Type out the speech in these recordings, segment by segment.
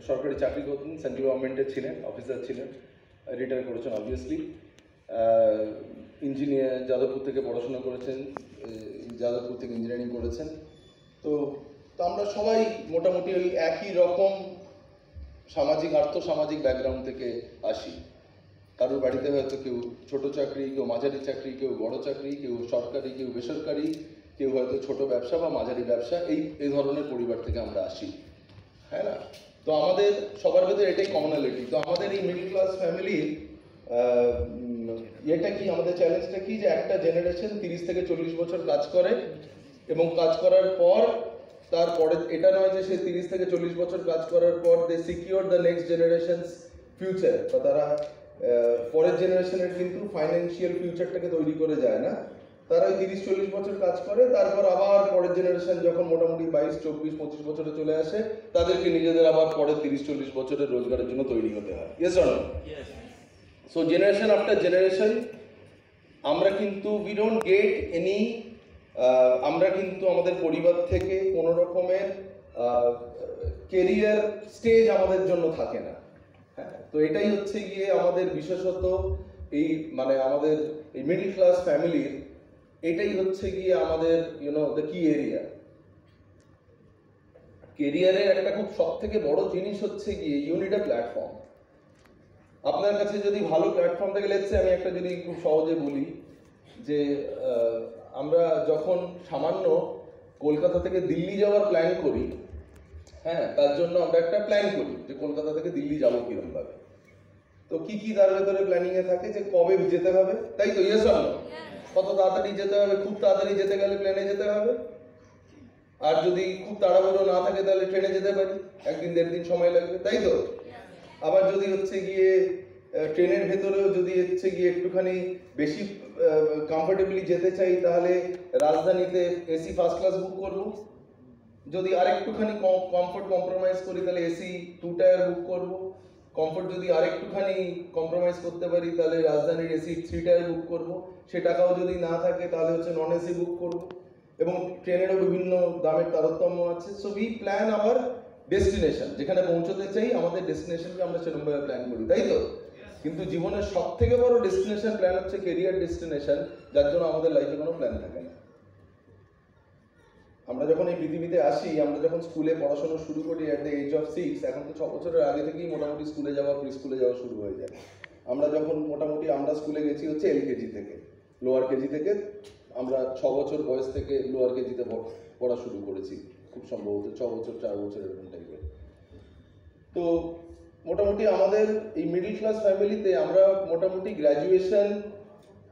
সরকারি চাকরি করতেন, সেন্ট্রাল গভর্নমেন্টের ছিলেন, অফিসার ছিলেন, রিটায়ার করেছেন অবভিয়াসলি। ইঞ্জিনিয়ার, যাদবপুর থেকে পড়াশোনা করেছেন, যাদবপুর থেকে ইঞ্জিনিয়ারিং করেছেন। তো আমরা সবাই মোটামুটি ওই একই রকম সামাজিক আর্থসামাজিক ব্যাকগ্রাউন্ড থেকে আসি। কারোর বাড়িতে হয়তো কেউ ছোট চাকরি, কেউ মাঝারি চাকরি, কেউ বড় চাকরি, কেউ সরকারি, কেউ বেসরকারি, কেউ হয়তো ছোট ব্যবসা বা মাঝারি ব্যবসা, এই ধরনের পরিবার থেকে আমরা আসি, হ্যাঁ না? তো আমাদের সবার ভেতরে এটাই কমনালিটি। তো আমাদের এই মিডল ক্লাস ফ্যামিলির এটা কি, আমাদের চ্যালেঞ্জটা কি, যে একটা জেনারেশন 30 থেকে 40 বছর কাজ করে এবং কাজ করার পর তারপরে এটা নয় যে সে 30 থেকে 40 বছর কাজ করার পর they secure the next generation's future, বা তারা পরের জেনারেশনের কিন্তু ফাইন্যান্সিয়াল ফিউচারটাকে তৈরি করে যায় না। তারা ওই 30-40 বছর কাজ করে, তারপর আবার পরের জেনারেশন যখন মোটামুটি 22-24-25 বছরে চলে আসে, তাদেরকে নিজেদের আবার পরের 30-40 বছরের রোজগারের জন্য তৈরি হতে হয়। Yes or no? So generation after generation আমরা কিন্তু উই ডোন্ট গেট এনি, আমরা কিন্তু আমাদের পরিবার থেকে কোনো রকমের কেরিয়ার স্টেজ আমাদের জন্য থাকে না। হ্যাঁ, তো এটাই হচ্ছে গিয়ে আমাদের বিশেষত এই মানে আমাদের এই মিডল ক্লাস ফ্যামিলির এটাই হচ্ছে গিয়ে আমাদের দ্য কি এরিয়া। কেরিয়ারের একটা খুব সব থেকে বড় জিনিস হচ্ছে গিয়ে ইউ নিড আ প্ল্যাটফর্ম। আপনার কাছে যদি ভালো প্ল্যাটফর্ম থেকে, লেটসে আমি একটা যদি খুব সহজে বলি যে আমরা যখন সামান্য কলকাতা থেকে দিল্লি যাওয়ার প্ল্যান করি, হ্যাঁ, তার জন্য আমরা একটা প্ল্যান করি যে কলকাতা থেকে দিল্লি যাবো কিরকম ভাবে। তো কি কি তার ভেতরে প্ল্যানিং এ থাকে, যে কবে যেতে হবে, তাই তো? Yes or no? কত তাড়াতাড়ি যেতে হবে, খুব তাড়াতাড়ি যেতে গেলে প্লেনে যেতে হবে, আর যদি খুব তাড়াহুড়ো না থাকে তাহলে ট্রেনে যেতে পারি, 1-1.5 দিন সময় লাগবে, তাই তো? আবার যদি হচ্ছে গিয়ে ট্রেনের ভেতরেও যদি হচ্ছে গিয়ে একটুখানি বেশি কমফোর্টেবলি যেতে চাই, তাহলে রাজধানীতে এসি ফার্স্ট ক্লাস বুক করব। যদি আরেকটুখানি কমফোর্ট কম্প্রোমাইজ করি তাহলে এসি 2 টায়ার বুক করব। কমফোর্ট যদি আরেকটুখানি কম্প্রোমাইজ করতে পারি তাহলে রাজধানীর এসি 3 টায়ার বুক করব। সে টাকাও যদি না থাকে তাহলে হচ্ছে নন এসি বুক করব। এবং ট্রেনেরও বিভিন্ন দামের তারতম্য আছে। So we plan hour destination, যেখানে পৌঁছতে চাই আমাদের ডেস্টিনেশনকে আমরা সেরকমভাবে প্ল্যান করি, তাই তো? কিন্তু জীবনের সব থেকে বড় ডেস্টিনেশন প্ল্যান হচ্ছে কেরিয়ার ডেস্টিনেশন, যার জন্য আমাদের লাইফে কোনো প্ল্যান থাকে না। আমরা যখন এই পৃথিবীতে আসি, আমরা যখন স্কুলে পড়াশোনা শুরু করি অ্যাট দ্য এজ অফ 6, এখন তো 6 বছরের আগে থেকেই মোটামুটি স্কুলে যাওয়া, প্রি স্কুলে যাওয়া শুরু হয়ে যায়। আমরা যখন মোটামুটি আমরা স্কুলে গেছি হচ্ছে এলকেজি থেকে, লোয়ার কেজি থেকে। আমরা 6 বছর বয়স থেকে লোয়ার কেজিতে পড়া শুরু করেছি, খুব সম্ভবত 6 বছর 4 বছর এরকম টাইপের। তো মোটামুটি আমাদের এই মিডল ক্লাস ফ্যামিলিতে আমরা মোটামুটি গ্র্যাজুয়েশন,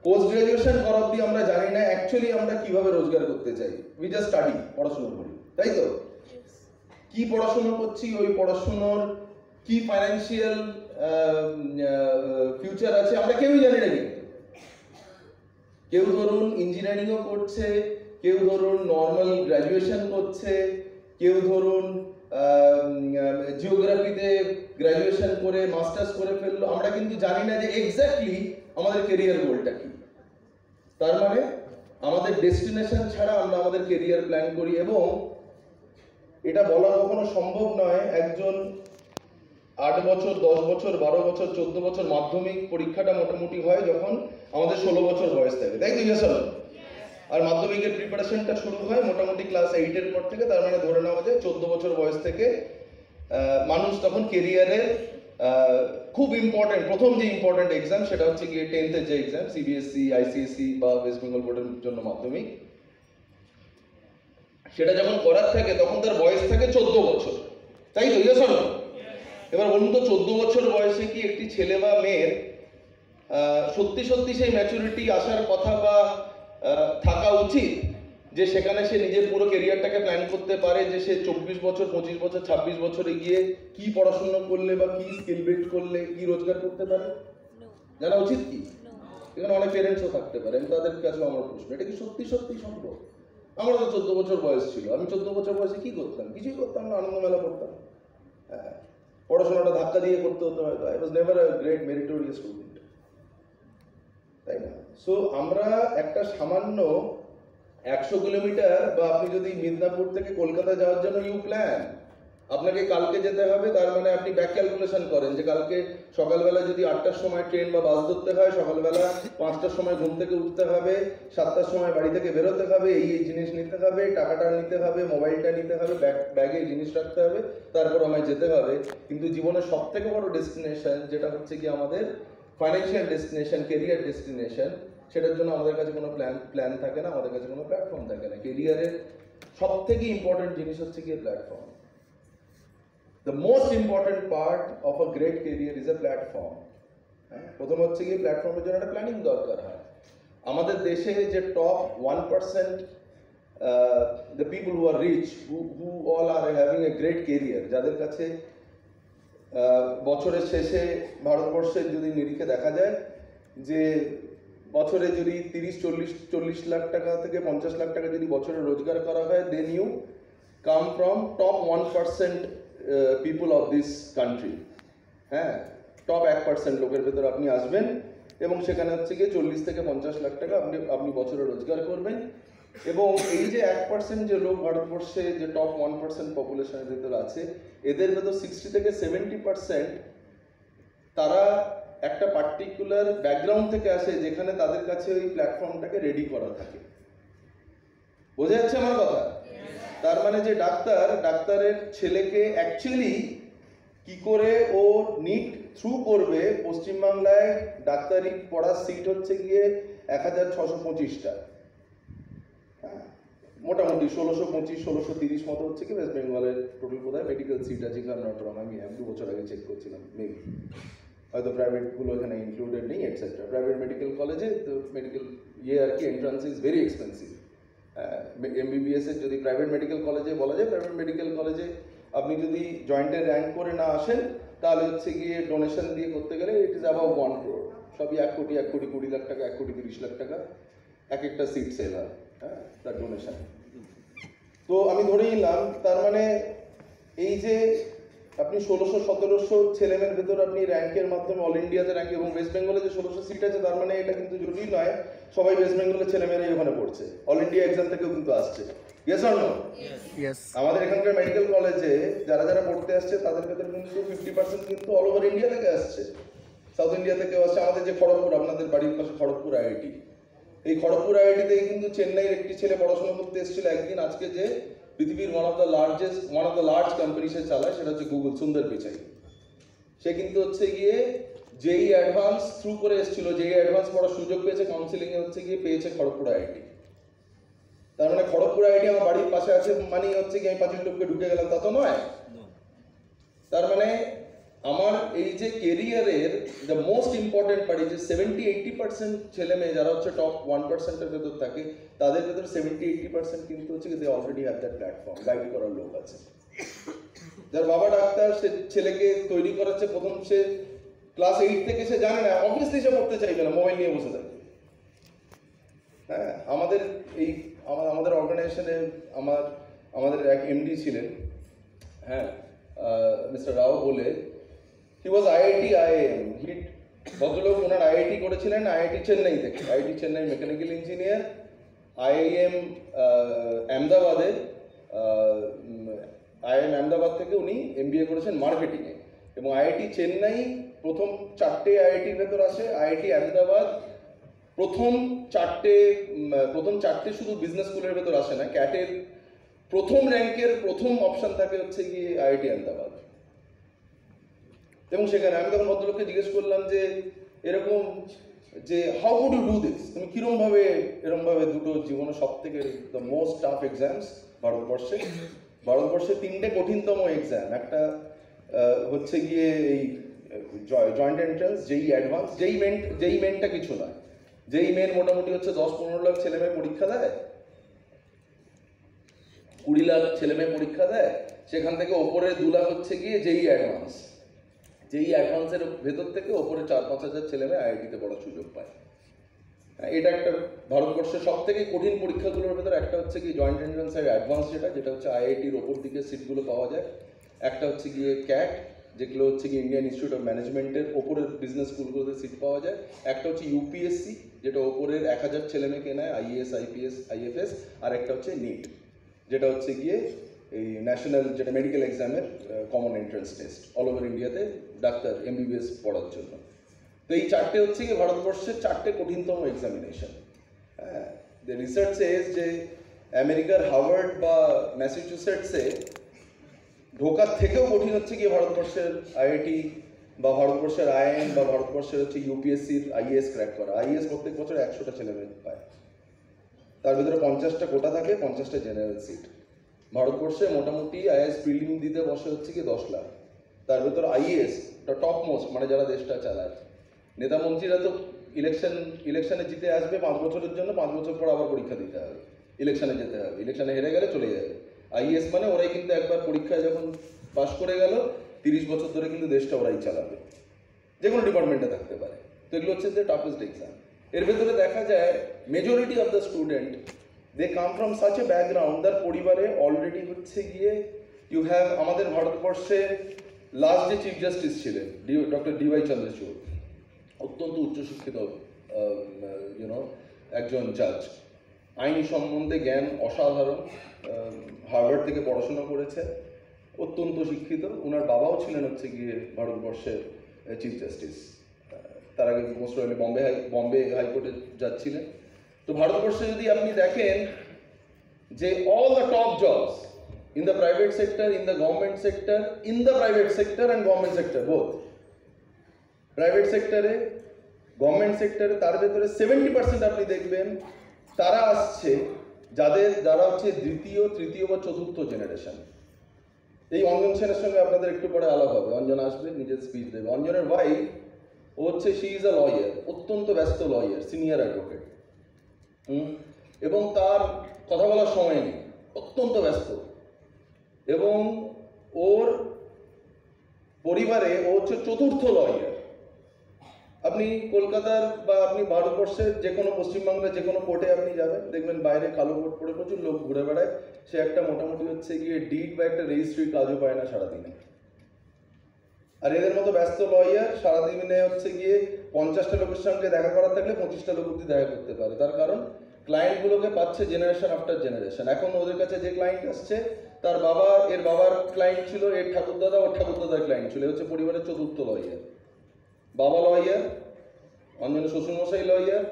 পোস্ট গ্রাজুয়েশন করা অব্দি আমরা জানি না অ্যাকচুয়ালি আমরা কিভাবে রোজগার করতে চাই। উই জাস্ট স্টাডি, পড়াশোনা করি, তাই তো? কি পড়াশোনা করছি, ওই পড়াশোনার কি ফাইন্যান্সিয়াল ফিউচার আছে আমরা কেউই জানি না। কিন্তু কেউ ধরুন ইঞ্জিনিয়ারিংও করছে, কেউ ধরুন নর্মাল গ্র্যাজুয়েশন করছে, কেউ ধরুন জিওগ্রাফিতে গ্র্যাজুয়েশন করে মাস্টার্স করে ফেললো। আমরা কিন্তু জানি না যে এক্স্যাক্টলি আমাদের কেরিয়ার গোলটা কি। তার মানে আমাদের ডেস্টিনেশন ছাড়া আমরা আমাদের কেরিয়ার প্ল্যান করি। এবং এটা বলা কখনো সম্ভব নয়, একজন 8 বছর, 10 বছর, 12 বছর, 14 বছর, মাধ্যমিক পরীক্ষাটা মোটামুটি হয় যখন আমাদের 16 বছর বয়স থাকে, তাই তো? Yes or no? আর মাধ্যমিকের প্রিপারেশনটা শুরু হয় মোটামুটি ক্লাস 8 এর পর থেকে। তার মানে ধরে নেওয়া যায় 14 বছর বয়স থেকে মানুষ তখন কেরিয়ারের খুব ইম্পর্টেন্ট, প্রথম যে ইম্পর্টেন্ট এক্সাম সেটা হচ্ছে গিয়ে 10th এর যে এক্সাম, সিবিএসসি, আইসিএসসি বা ওয়েস্ট বেঙ্গল বোর্ডের জন্য মাধ্যমিক, সেটা যখন করার থাকে তখন তার বয়স থাকে 14 বছর, তাই তো? Yes or no? এবার বলুন তো 14 বছর বয়সে কি একটি ছেলে বা মেয়ের সত্যি সত্যি সেই ম্যাচুরিটি আসার কথা বা থাকা উচিত যে সেখানে সে নিজের পুরো কেরিয়ারটাকে প্ল্যান করতে পারে, যে সে 24 বছর, 25 বছর, 26 বছরে গিয়ে কি পড়াশোনা করলে বা কি স্কিল বিল্ড করলে কি রোজগার করতে পারে? জানা উচিত কি? এখানে অনেক প্যারেন্টসও থাকতে পারে, আমি তাদের কাছেও আমার প্রশ্ন, এটা কি সত্যি সত্যি সম্ভব? আমার তো 14 বছর বয়স ছিল, আমি 14 বছর বয়সে কি করতাম? কিছুই করতাম না, আনন্দ মেলা করতাম। হ্যাঁ, পড়াশোনাটা ধাক্কা দিয়ে করতে হতো হয়তো। I was never a great meritorious student, তাই না? সো আমরা একটা সামান্য 100 কিলোমিটার, বা আপনি যদি মিদনাপুর থেকে কলকাতা যাওয়ার জন্য ইউ প্ল্যান, আপনাকে কালকে যেতে হবে, তার মানে আপনি ব্যাক ক্যালকুলেশন করেন যে কালকে সকালবেলা যদি 8টার সময় ট্রেন বা বাস ধরতে হয়, সকালবেলা 5টার সময় ঘুম থেকে উঠতে হবে, 7টার সময় বাড়ি থেকে বেরোতে হবে, এই জিনিস নিতে হবে, টাকাটা নিতে হবে, মোবাইলটা নিতে হবে, ব্যাগে জিনিস রাখতে হবে, তারপর আমায় যেতে হবে। কিন্তু জীবনের সব থেকে বড় ডেস্টিনেশন যেটা হচ্ছে কি আমাদের ফাইন্যান্সিয়াল ডেস্টিনেশন, কেরিয়ার ডেস্টিনেশন, সেটার জন্য আমাদের কাছে কোনো প্ল্যান থাকে না, আমাদের কাছে কোনো প্ল্যাটফর্ম থাকে না। কেরিয়ারের সব থেকে ইম্পর্টেন্ট জিনিস হচ্ছে কি platform. The most important part of a great career is a platform. প্রথম হচ্ছে কি প্ল্যাটফর্মের জন্য একটা প্ল্যানিং দরকার হয়। আমাদের দেশে যে top 1%, the people who are rich, who all are having a great career, যাদের কাছে বছরের শেষে ভারতবর্ষের যদি নিরিখে দেখা যায় যে বছরে যদি 30-40 লাখ টাকা থেকে 50 লাখ টাকা যদি বছরে রোজগার করা হয়, then you come from top 1% people of this country. হ্যাঁ, টপ 1% লোকের ভেতর আপনি আসবেন এবং সেখানে হচ্ছে গিয়ে 40 থেকে 50 লাখ টাকা আপনি বছরে রোজগার করবেন। এবং এই যে 1% যে লোক ভারতবর্ষে যে টপ 1% পপুলেশনের ভেতর আছে, এদের ভেতর 60 থেকে 70% তারা একটা পার্টিকুলার ব্যাকগ্রাউন্ড থেকে আসে যেখানে তাদের কাছে ওই প্ল্যাটফর্মটাকে রেডি করা থাকে। বোঝা যাচ্ছে আমার কথা? তার মানে যে ডাক্তারের ছেলেকে অ্যাকচুয়ালি কি করে ও নিট থ্রু করবে, পশ্চিমবাংলায় ডাক্তারি পড়ার সিট হচ্ছে গিয়ে 1625টা, মোটামুটি 1625-1630 মতো হচ্ছে কি ওয়েস্ট বেঙ্গলের টোটাল কোথায় মেডিকেল সিট আছে, আমি 2 বছর আগে চেক করছিলাম, মেবি হয়তো প্রাইভেটগুলো এখানে ইনক্লুডেড নেই এটসেট্রা। প্রাইভেট মেডিকেল কলেজে তো মেডিকেল আর কি entrance is very expensive. MBBS এর যদি প্রাইভেট মেডিকেল কলেজে বলা যায়, প্রাইভেট মেডিকেল কলেজে আপনি যদি জয়েন্টে র্যাঙ্ক করে না আসেন তাহলে হচ্ছে গিয়ে ডোনেশন দিয়ে করতে গেলে ইট ইজ অ্যাবাউট 1 crore, সবই 1 কোটি 20 লাখ টাকা, 1 কোটি 30 লাখ টাকা এক একটা সিট সেল হয়, হ্যাঁ, তার ডোনেশন। তো আমি ধরে নিলাম তার মানে এই যে আপনি 1600-1700 ছেলেমেয়ের ভেতর আপনি র্যাঙ্কের মাধ্যমে অল ইন্ডিয়াতে র্যাঙ্ক, এবং ওয়েস্ট বেঙ্গলে যে 1600 সিট আছে তার মানে এটা কিন্তু জরুরি নয় সবাই ওয়েস্ট বেঙ্গলের ছেলেমেয়েরাই ওখানে পড়ছে, অল ইন্ডিয়া এক্সাম থেকেও কিন্তু আসছে। Yes or no? ইয়েস। আমাদের এখানকার মেডিকেল কলেজে যারা যারা পড়তে আসছে তাদের ভেতর কিন্তু 50% কিন্তু অল ওভার ইন্ডিয়া থেকে আসছে, সাউথ ইন্ডিয়া থেকেও আসছে। আমাদের যে খড়গপুর, আপনাদের বাড়ির পাশে খড়গপুর IIT, এই খড়গপুর IIT-তে কিন্তু চেন্নাইয়ের একটি ছেলে পড়াশোনা করতে এসেছিল একদিন, আজকে যে পৃথিবীর one of the large company সে চালায়, সেটা হচ্ছে গুগল, সুন্দর পিচাই। সে কিন্তু হচ্ছে গিয়ে JEE অ্যাডভান্স থ্রু করে এসেছিল, JEE অ্যাডভান্স পড়ার সুযোগ পেয়েছে, কাউন্সিলিং এ হচ্ছে গিয়ে পেয়েছে খড়গপুর IIT। তার মানে খড়গপুর IIT আমার বাড়ির পাশে আছে মানে হচ্ছে কি আমি পাঁচিল টপকে ঢুকে গেলাম তা তো নয়। তার মানে আমার এই যে কেরিয়ারের দ্য মোস্ট ইম্পর্টেন্ট পার্ট, যে 70-80% ছেলে মেয়ে যারা হচ্ছে টপ 1%-এর ভেতর থাকে, তাদের ভেতর 70-80% কিন্তু হচ্ছে they already have that platform, guide করার লোক আছে। যার বাবা ডাক্তার, সে ছেলেকে তৈরি করাচ্ছে, প্রথম সে ক্লাস 8 থেকে সে জানে না, অবভিয়াসলি সে পড়তে চাইবে না, মোবাইল নিয়ে বসে থাকবে। হ্যাঁ, আমাদের অর্গানাইজেশনে আমাদের এক MD ছিলেন, হ্যাঁ, মিস্টার রাও বলে, হি ওয়াজ IIT IIM, ভদ্রলোক, ওনার IIT করেছিলেন IIT চেন্নাই থেকে, IIT Chennai mechanical engineer, IIM আহমেদাবাদে, IIM Ahmedabad থেকে উনি MBA করেছেন মার্কেটিংয়ে, এবং IIT চেন্নাই প্রথম 4টে IIT-র ভেতর আসে, IIT আহমেদাবাদ প্রথম চারটে শুধু বিজনেস স্কুলের ভেতর আসে না, ক্যাটের প্রথম র্যাঙ্কের প্রথম অপশন থাকে হচ্ছে গিয়ে IIT আহমেদাবাদ। এবং সেখানে আমি তখন ভদ্রলোককে জিজ্ঞেস করলাম যে এরকম যে how could you do this, তুমি কিরম ভাবে দুটো জীবনে সব থেকে দ্য মোস্ট টাফ এক্সামস ভারতবর্ষে 3টে কঠিনতম এক্সাম, একটা হচ্ছে গিয়ে এই joint entrance, JEE advance, JEE মেনটা কিছু নয়, JEE মেন মোটামুটি হচ্ছে 10-15 লাখ ছেলে মেয়ে পরীক্ষা দেয়, 20 লাখ ছেলে মেয়ে পরীক্ষা দেয়, সেখান থেকে ওপরে 2 লাখ হচ্ছে গিয়ে JEE অ্যাডভান্স। JEE অ্যাডভান্সের ভেতর থেকে ওপরে 4-5 হাজার ছেলে মেয়ে IIT-তে পড়ার সুযোগ পায়। এটা একটা ভারতবর্ষের সব থেকে কঠিন পরীক্ষাগুলোর ভেতর একটা হচ্ছে কি জয়েন্ট এন্ট্রান্স আর অ্যাডভান্স, যেটা হচ্ছে IIT-র ওপর দিকে সিটগুলো পাওয়া যায়। একটা হচ্ছে গিয়ে CAT, যেগুলো হচ্ছে কি ইন্ডিয়ান ইনস্টিটিউট অফ ম্যানেজমেন্টের ওপরের বিজনেস স্কুলগুলোতে সিট পাওয়া যায়। একটা হচ্ছে UPSC, যেটা ওপরের 1000 ছেলে মেয়েকে নেয়, IAS, IPS, IFS, আর একটা হচ্ছে NEET, যেটা হচ্ছে গিয়ে এই ন্যাশনাল যেটা মেডিকেল এক্সামের common entrance test all over ইন্ডিয়াতে ডাক্তার এমবিবিএস পড়ার জন্য। তো এই চারটে হচ্ছে কি ভারতবর্ষের চারটে কঠিনতম এক্সামিনেশন। হ্যাঁ, রিসার্চ সেজ যে আমেরিকার হার্ভার্ড বা ম্যাসাচুসেটসে ঢোকার থেকেও কঠিন হচ্ছে কি ভারতবর্ষের আইআইটি বা ভারতবর্ষের আইআইএম বা ভারতবর্ষের হচ্ছে ইউপিএসসির আইএএস ক্র্যাক করা। আইএএস প্রত্যেক বছর 100টা ছেলে মেয়ে পায়, তার ভিতরে 50টা কোটা থাকে, 50টা জেনারেল সিট। ভারতবর্ষে মোটামুটি আইএএস প্রিলিম দিতে বসে হচ্ছে কি 10 লাখ, তার ভিতরে আইএএস টপ মোস্ট, মানে যারা দেশটা চালায়। নেতা মন্ত্রীরা তো ইলেকশনে জিতে আসবে 5 বছরের জন্য, 5 বছর পর আবার পরীক্ষা দিতে হবে, ইলেকশনে যেতে হবে, ইলেকশনে হেরে গেলে চলে যাবে। আইএএস মানে ওরাই কিন্তু একবার পরীক্ষায় যখন পাশ করে গেল 30 বছর ধরে কিন্তু দেশটা ওরাই চালাবে, যে কোনো ডিপার্টমেন্টে থাকতে পারে। তো এগুলো হচ্ছে যে টাফেস্ট এক্সাম। এর ভেতরে দেখা যায় majority of the student they come from such a background, তার পরিবারে অলরেডি হচ্ছে গিয়ে ইউ হ্যাভ, আমাদের ভারতবর্ষে লাস্ট যে চিফ জাস্টিস ছিলেন ডক্টর ডিওয়াই চন্দ্রচূড়, অত্যন্ত উচ্চশিক্ষিত একজন জাজ, আইন সম্বন্ধে জ্ঞান অসাধারণ, হার্ভার্ড থেকে পড়াশোনা করেছে, অত্যন্ত শিক্ষিত। ওনার বাবাও ছিলেন হচ্ছে গিয়ে ভারতবর্ষের চিফ জাস্টিস, তার আগে মোস্ট প্রবাবলি বম্বে হাইকোর্টে যাচ্ছিলেন। তো ভারতবর্ষে যদি আপনি দেখেন যে all the top jobs in the private sector, in the government sector, in the private sector and government sector both, private সেক্টরে গভর্নমেন্ট সেক্টরে, তার ভেতরে 70% আপনি দেখবেন তারা আসছে যারা হচ্ছে দ্বিতীয়, তৃতীয় বা চতুর্থ জেনারেশন। এই অঞ্জন সেনের সঙ্গে আপনাদের একটু পরে আলাপ হবে, অঞ্জন আসবে, নিজের স্পিচ দেবে। অঞ্জনের ওয়াইফ ও হচ্ছে শি ইজ আ লয়ার, অত্যন্ত ব্যস্ত লয়ার, সিনিয়র অ্যাডভোকেট, এবং তার কথা বলার সময় নেই, অত্যন্ত ব্যস্ত। এবং ওর পরিবারে ও হচ্ছে চতুর্থ লয়ার। আপনি কলকাতার বা আপনি ভারতবর্ষের যে কোনো, পশ্চিমবাংলার যে কোনো কোর্টে আপনি যাবেন, দেখবেন বাইরে কালো কোট পরে প্রচুর লোক ঘুরে বেড়ায়, সে একটা মোটামুটি হচ্ছে গিয়ে ডিড বা একটা রেজিস্ট্রি কাজও পায় না সারাদিনে। আর এদের মতো ব্যস্ত লয়ার সারাদিনে হচ্ছে গিয়ে 50টা লোকের সঙ্গে দেখা করার থাকলে 25টা লোক অব্দি দেখা করতে পারে। তার কারণ ক্লায়েন্টগুলোকে পাচ্ছে জেনারেশন আফটার জেনারেশন। এখন ওদের কাছে যে ক্লায়েন্ট আসছে, তার বাবা, এর বাবার ক্লায়েন্ট ছিল, এর ঠাকুরদাদা, ওর ঠাকুরদাদার ক্লায়েন্ট ছিল, হচ্ছে পরিবারের চতুর্থ লয়ার। বাবা লয়ার, অঞ্জনের শ্বশুরমশাই লয়ার,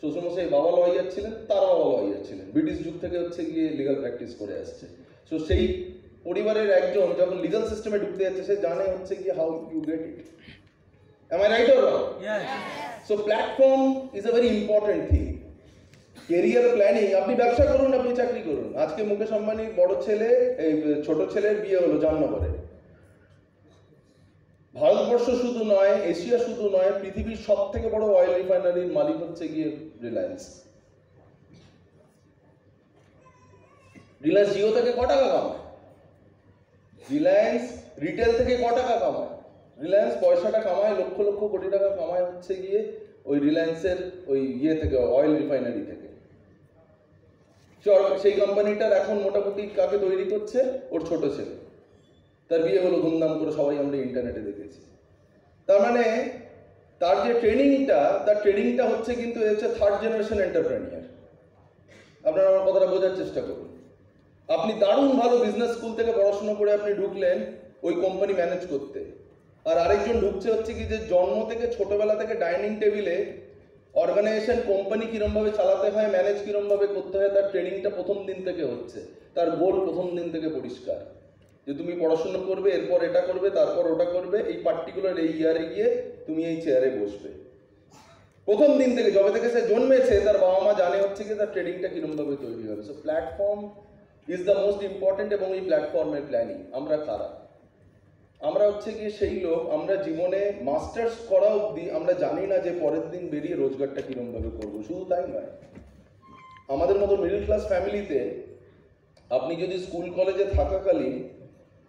শ্বশুরমশাই বাবা লয়ার ছিলেন, তার বাবা লয়ার ছিলেন, ব্রিটিশ যুগ থেকে হচ্ছে গিয়ে লিগাল প্র্যাকটিস করে আসছে। সো সেই পরিবারের একজন যখন লিগাল সিস্টেমে ঢুকতে যাচ্ছে, সে জানে হচ্ছে গিয়ে how you get it. Am I right or wrong? Yes. So platform is a very important thing. Career planning, আপনি ব্যবসা করুন, আপনি চাকরি করুন। আজকে মুকেশ আম্বানির বড় ছেলে, এই ছোট ছেলের বিয়ে হলো জামনগরে। ভারতবর্ষ শুধু নয়, এশিয়া শুধু নয়, পৃথিবীর সব থেকে বড় অয়েল রিফাইনারির মালিক হচ্ছে গিয়ে রিলায়েন্স। রিলায়েন্স জিও থেকে ক টাকা কামায়? রিলায়েন্স রিটেল থেকে ক টাকা কামায়? রিলায়েন্স পয়সাটা কামায়, লক্ষ লক্ষ কোটি টাকা কামায় হচ্ছে গিয়ে ওই রিলায়েন্সের ওই থেকে, অয়েল রিফাইনারি থেকে। সেই কোম্পানিটার এখন মোটামুটি কাকে তৈরি করছে? ওর ছোট ছেলে। তার বিয়ে হলো ধুমধাম করে, সবাই আমরা ইন্টারনেটে দেখেছি। তার মানে তার যে ট্রেনিংটা হচ্ছে কিন্তু হচ্ছে থার্ড জেনারেশন এন্টারপ্রেনিয়ার। আপনারা আমার কথাটা বোঝার চেষ্টা করুন। আপনি দারুণ ভালো বিজনেস স্কুল থেকে পড়াশোনা করে আপনি ঢুকলেন ওই কোম্পানি ম্যানেজ করতে, আর আরেকজন ঢুকছে হচ্ছে কি যে জন্ম থেকে, ছোটবেলা থেকে ডাইনিং টেবিলে অর্গানাইজেশন, কোম্পানি কিরমভাবে চালাতে হয়, ম্যানেজ কিরমভাবে করতে হয়, তার ট্রেনিংটা প্রথম দিন থেকে হচ্ছে। তার গোল প্রথম দিন থেকে পরিষ্কার, যে তুমি পড়াশোনা করবে, এরপর এটা করবে, তারপর ওটা করবে, এই পার্টিকুলার এই ইয়ারে গিয়ে তুমি এই চেয়ারে বসবে। প্রথম দিন থেকে, যবে থেকে সে জন্মেছে, তার বাবা মা জানে হচ্ছে কি তার ট্রেনিংটা কিরমভাবে তৈরি হবে। So platform is the most important. এবং এই প্ল্যাটফর্মের প্ল্যানিং, আমরা কারা? আমরা হচ্ছে গিয়ে সেই লোক, আমরা জীবনে মাস্টার্স করা অবধি আমরা জানি না যে পরের দিন বেরিয়ে রোজগারটা কিরমভাবে করবো। শুধু তাই নয়, আমাদের মতো মিডল ক্লাস ফ্যামিলিতে আপনি যদি স্কুল কলেজে থাকাকালীন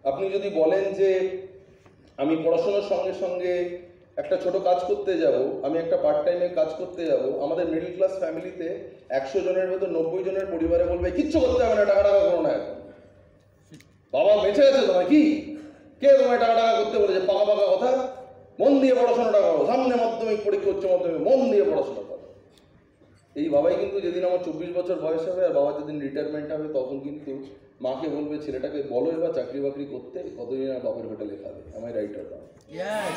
আপনি যদি বলেন যে আমি পড়াশোনার সঙ্গে সঙ্গে একটা ছোট কাজ করতে যাব, আমি একটা পার্ট টাইমে কাজ করতে যাব, আমাদের মিডল ক্লাস ফ্যামিলিতে 100 জনের ভেতর 90 জনের পরিবারে বলবে কিচ্ছু করতে হবে না, টাকা করো না, এখন বাবা বেঁচে আছে তোমায়, কি কে তোমায় টাকা করতে বলেছে? পাকা পাকা কথা, মন দিয়ে পড়াশোনাটা করো, সামনে মাধ্যমিক পরীক্ষা, উচ্চ মাধ্যমিক, মন দিয়ে পড়াশোনা করো। এই বাবাই কিন্তু যেদিন আমার 24 বছর বয়স হবে আর বাবা যেদিন রিটায়ারমেন্ট হবে, তখন কিন্তু মাকে বলবে ছেলেটাকে বলো এবার চাকরি বাকরি করতে, কতদিন আর বাপের হোটেলে খাবে। Am I right or not? Yes.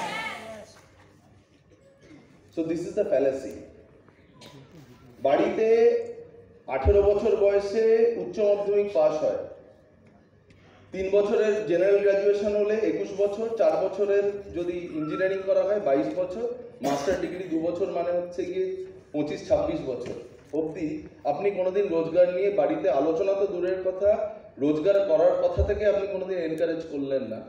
So this is the fallacy. বাড়িতে 18 বছর বয়সে উচ্চ মাধ্যমিক পাস হয়, 3 বছরের জেনারেল গ্র্যাজুয়েশন হলে 21 বছর, 4 বছরের যদি ইঞ্জিনিয়ারিং করা হয় 22 বছর, মাস্টার ডিগ্রি 2 বছর, মানে হচ্ছে গিয়ে 25-26 বছর অবধি আপনি কোনোদিন রোজগার নিয়ে বাড়িতে আলোচনা তো দূরের কথা, রোজগার করার কথা থেকে আপনি কোনোদিন এনকারেজ করলেন না।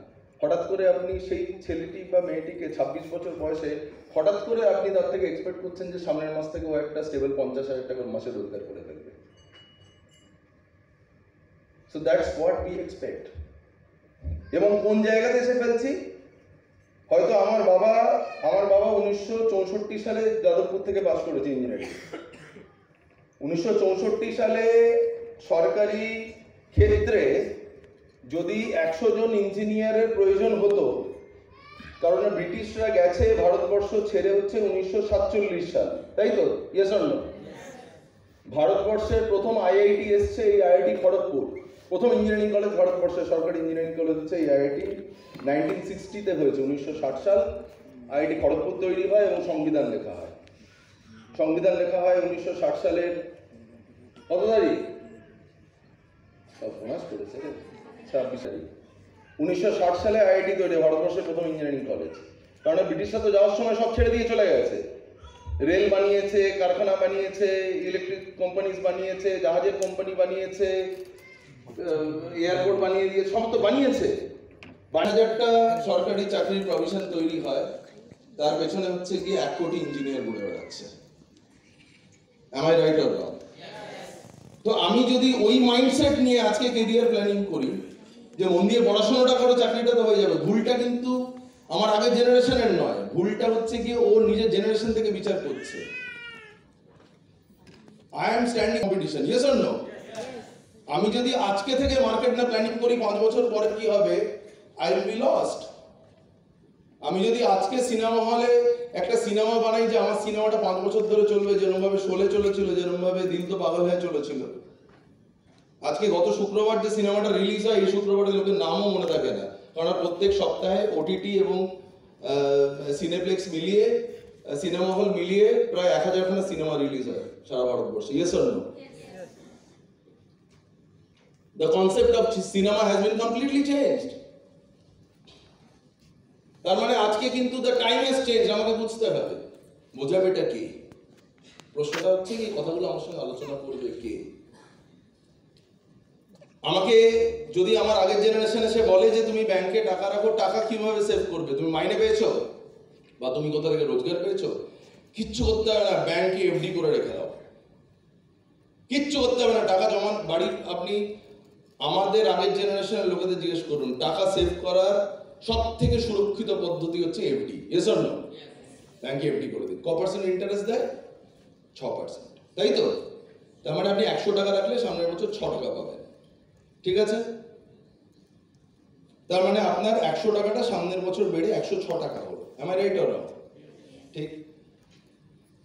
হঠাৎ করে আপনি সেই ছেলেটি বা মেয়েটিকে 26 বছর বয়সে হঠাৎ করে আপনি তার থেকে এক্সপেক্ট করছেন যে সামনের মাস থেকে ও একটা স্টেবল 50,000 টাকা মাসে রোজগার করে ফেলবে। So that's what we expect. এবং কোন জায়গাতে এসে ফেলছি? হয়তো আমার বাবা 1964 সালে যাদবপুর থেকে পাস করেছে ইঞ্জিনিয়ারিং। 1964 সালে সরকারি ক্ষেত্রে যদি 100 জন ইঞ্জিনিয়ারের প্রয়োজন হতো, কারণ ব্রিটিশরা গেছে ভারতবর্ষ ছেড়ে হচ্ছে 1947 সাল, তাই তো? Yes or no? ভারতবর্ষের প্রথম আইআইটি এসছে, এই আইআইটি খড়গপুর। প্রথম ইঞ্জিনিয়ারিং কলেজ ভারতবর্ষের সরকারি ইঞ্জিনিয়ারিং কলেজ হচ্ছে এই আইআইটি, 1960-তে হয়েছে, 1960 সাল আইআইটি খড়গপুর তৈরি হয় এবং সংবিধান লেখা হয়। সংবিধান লেখা হয় 1960 সালের কত তারিখ? সর্বনাশ করেছে রে, 26 তারিখ। 1960 সালে আইআইটি তৈরি, ভারতবর্ষের প্রথম ইঞ্জিনিয়ারিং কলেজ। কারণ ব্রিটিশরা তো যাওয়ার সময় সব ছেড়ে দিয়ে চলে গেছে, রেল বানিয়েছে, কারখানা বানিয়েছে, ইলেকট্রিক কোম্পানিজ বানিয়েছে, জাহাজের কোম্পানি বানিয়েছে, এয়ারপোর্ট বানিয়ে দিয়ে সব তো বানিয়েছে। 12,000টা সরকারি চাকরির প্রভিশন তৈরি হয়, তার পেছনে হচ্ছে গিয়ে 1 কোটি ইঞ্জিনিয়ার ঘুরে বেড়াচ্ছে। Am I right or wrong? তো আমি যদি ওই মাইন্ডসেট নিয়ে আজকে ক্যারিয়ার প্ল্যানিং করি যে মন দিয়ে পড়াশোনাটা করে চাকরিটা তো হয়ে যাবে, ভুলটা কিন্তু আমার আগের জেনারেশনের নয়, ভুলটা হচ্ছে গিয়ে ও নিজের জেনারেশন থেকে বিচার করছে। I am standing competition, yes or no? আমি যদি আজকে থেকে মার্কেট না প্ল্যানিং করি 5 বছর পরে কি হবে, I will be lost. আমি যদি আজকে সিনেমা হলে একটা সিনেমা বানাই যে আমার সিনেমাটা 5 বছর ধরে চলবে, যেরকম ভাবে শোলে চলেছিল, যেরকম ভাবে দিল তো পাগল হয়ে চলেছিল, আজকে গত শুক্রবার যে সিনেমাটা রিলিজ হয়, এই শুক্রবারের লোকের নামও মনে থাকে না, কারণ প্রত্যেক সপ্তাহে ওটিটি এবং সিনেপ্লেক্স মিলিয়ে, সিনেমা হল মিলিয়ে প্রায় 1000 খানা সিনেমা রিলিজ হয় সারা ভারতবর্ষে। Yes or no? The concept of cinema has been completely changed. তার মানে আজকে কিন্তু the time has changed, আমাকে বুঝতে হবে। বোঝাবেটা কে? প্রশ্নটা হচ্ছে কি, কথাগুলো আমার সঙ্গে আলোচনা করবে কে? আমাকে যদি আমার আগের জেনারেশন এসে বলে যে তুমি ব্যাংকে টাকা রাখো, টাকা কিভাবে সেভ করবে? তুমি মাইনে পেয়েছো বা তুমি কোথা থেকে রোজগার পেয়েছো? কিচ্ছু করতে হবে না, ব্যাংকে এফডি করে রেখে দাও, কিচ্ছু করতে হবে না, টাকা জমা বাড়ির। আপনি আমাদের আগের জেনারেশনের লোকেদের জিজ্ঞেস করুন, টাকা সেভ করার সব থেকে সুরক্ষিত পদ্ধতি হচ্ছে এফডি। Yes or no? ব্যাংকে এফডি করে দিন, কত% ইন্টারেস্ট দেয়? 6%, তাই তো? তার মানে আপনি 100 টাকা রাখলে সামনের বছর 6 টাকা পাবেন, ঠিক আছে? তার মানে আপনার 100 টাকাটা সামনের বছর বেড়ে 106 টাকা হলো। Am I right or wrong? ঠিক।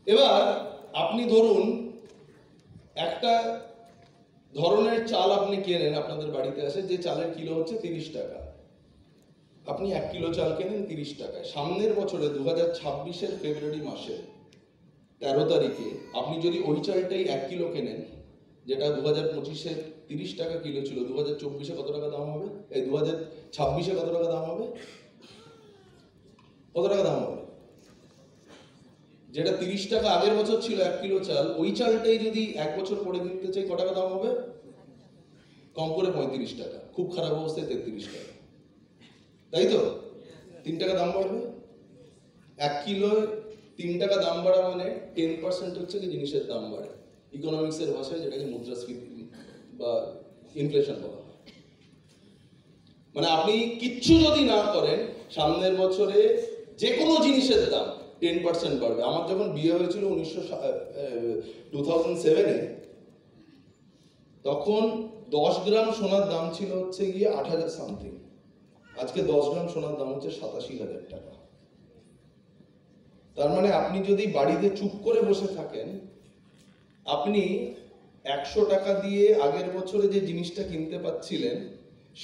এবার আপনি ধরুন একটা ধরনের চাল আপনি কেনেন, আপনাদের বাড়িতে আসে, যে চালের কিলো হচ্ছে 30 টাকা, আপনি 1 কিলো চাল কেনেন 30 টাকায়। সামনের বছরে 2026-এর ফেব্রুয়ারি মাসে 13 তারিখে আপনি যদি ওই চালটাই 1 কিলো কেনেন, যেটা 2025-এ 30 টাকা কিলো ছিল, 2024-এ কত টাকা দাম হবে? এই 2026-এ কত টাকা দাম হবে? কত টাকা দাম হবে? যেটা 30 টাকা আগের বছর ছিল 1 কিলো চাল, ওই চালটাই যদি 1 বছর পরে কিনতে চাই, কত টাকা দাম হবে? কম করে 35 টাকা, খুব খারাপ অবস্থায় 33 টাকা, তাই তো? 3 টাকা দাম বাড়বে। 1 কিলো 3 টাকা দাম বাড়া মানে 10% হচ্ছে কি জিনিসের দাম বাড়ে, ইকোনমিক্সের ভাষায় যেটাকে মুদ্রাস্ফীতি বা ইনফ্লেশন বলা হয়। মানে আপনি কিচ্ছু যদি না করেন, সামনের বছরে যে কোনো জিনিসের দাম 10% বাড়বে। আমার যখন বিয়ে হয়েছিল 2007-এ, তখন 10 গ্রাম সোনার দাম ছিল হচ্ছে গিয়ে 8,000 সামথিং, আজকে 10 গ্রাম সোনার দাম হচ্ছে 87,000 টাকা। তার মানে আপনি যদি বাড়িতে চুপ করে বসে থাকেন, আপনি 100 টাকা দিয়ে আগের বছরে যে জিনিসটা কিনতে পাচ্ছিলেন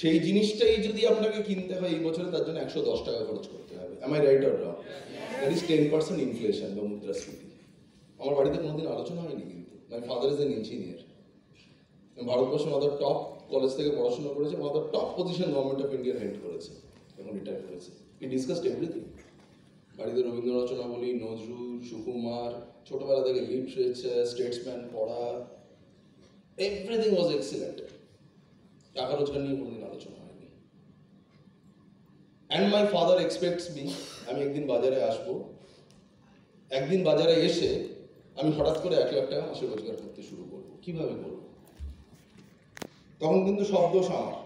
সেই জিনিসটাই যদি আপনাকে কিনতে হয় এই বছরে, তার জন্য 110 টাকা খরচ করতে হবে। Am I right or wrong? That is 10% inflation বা মুদ্রাস্ফীতি। আমার বাড়িতে কোনোদিন আলোচনা হয়নি, কিন্তু my father is an engineer, ভারতবর্ষের মাদার টপ কলেজ থেকে পড়াশোনা করেছে, mother top position government of India held করেছে, এখন রিটায়ার করেছে। হি ডিসকাসড এভরিথিং। বাড়িতে রবীন্দ্র রচনা বলি, নজরুল, সুকুমার, ছোটবেলা থেকে লিটারেচার, স্টেটসম্যান পড়া, এভরিথিং ওয়াজ এক্সিলেন্ট। টাকা রোজগার নিয়ে কোনোদিন আলোচনা হয়নি। And my father expects me, আমি একদিন বাজারে আসবো, একদিন বাজারে এসে আমি হঠাৎ করে 1 লাখ টাকা মাসে রোজগার করতে শুরু করবো। কিভাবে করবো? তখন কিন্তু সব দোষ আমার,